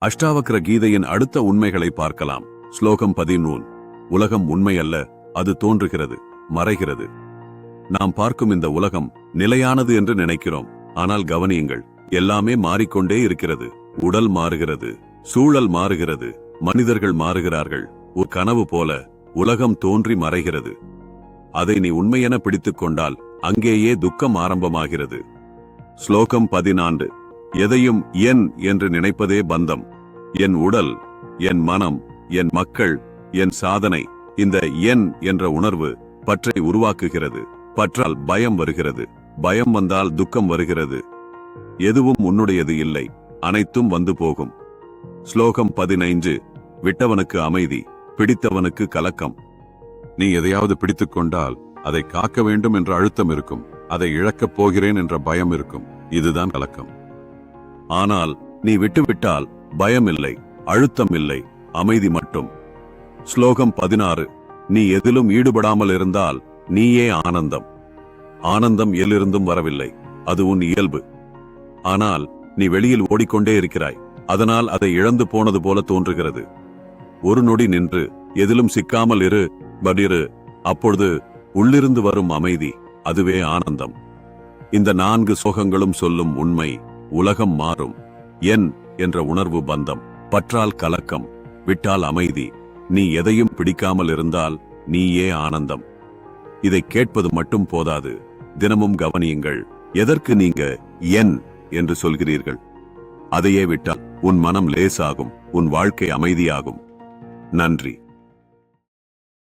அஷ்டாவக்ர கீதையின் அடுத்த உண்மைகளை பார்க்கலாம். ஸ்லோகம் 13. உலகம் உண்மையல்ல, அது தோன்றுகிறது, மறைகிறது. நாம் பார்க்கும் இந்த உலகம் நிலையானது என்று நினைக்கிறோம். ஆனால் கவனியுங்கள், எல்லாமே மாறிக்கொண்டே இருக்கிறது. உடல் மாறுகிறது, சூழல் மாறுகிறது, மனிதர்கள் மாறுகிறார்கள். ஒரு கனவு போல உலகம் தோன்றி மறைகிறது. அதை நீ உண்மையென பிடித்துக் கொண்டால் அங்கேயே துக்கம் ஆரம்பமாகிறது. ஸ்லோகம் 14. எதையும் என் என்று நினைப்பதே பந்தம். என் உடல், என் மனம், என் மக்கள், என் சாதனை, இந்த என் என்ற உணர்வு பற்றை உருவாக்குகிறது. பற்றால் பயம் வருகிறது, பயம் வந்தால் துக்கம் வருகிறது. எதுவும் உன்னுடையது இல்லை, அனைத்தும் வந்து போகும். ஸ்லோகம் 15. விட்டவனுக்கு அமைதி, பிடித்தவனுக்கு கலக்கம். நீ எதையாவது பிடித்துக் கொண்டால் அதை காக்க வேண்டும் என்ற அழுத்தம் இருக்கும், அதை இழக்கப் போகிறேன் என்ற பயம் இருக்கும். இதுதான் கலக்கம். ஆனால் நீ விட்டுவிட்டால் பயம் இல்லை, அழுத்தம் இல்லை, அமைதி மட்டும். ஸ்லோகம் 16. நீ எதிலும் ஈடுபடாமல் இருந்தால் நீயே ஆனந்தம். ஆனந்தம் எல்லிருந்தும் வரவில்லை, அது உன் இயல்பு. ஆனால் நீ வெளியில் ஓடிக்கொண்டே இருக்கிறாய், அதனால் அதை இழந்து போனது போல தோன்றுகிறது. ஒரு நொடி நின்று எதிலும் சிக்காமல் இரு, பதிரு. அப்பொழுது உள்ளிருந்து வரும் அமைதி, அதுவே ஆனந்தம். இந்த 4 சோகங்களும் சொல்லும் உண்மை: உலகம் மாறும். என் என்ற உணர்வு பந்தம், பற்றால் கலக்கம், விட்டால் அமைதி. நீ எதையும் பிடிக்காமல் இருந்தால் நீயே ஆனந்தம். இதை கேட்பது மட்டும் போதாது, தினமும் கவனியுங்கள். எதற்கு நீங்க என் என்று சொல்கிறீர்கள்? அதையே விட்டால் உன் மனம் லேசாகும், உன் வாழ்க்கை அமைதியாகும். நன்றி.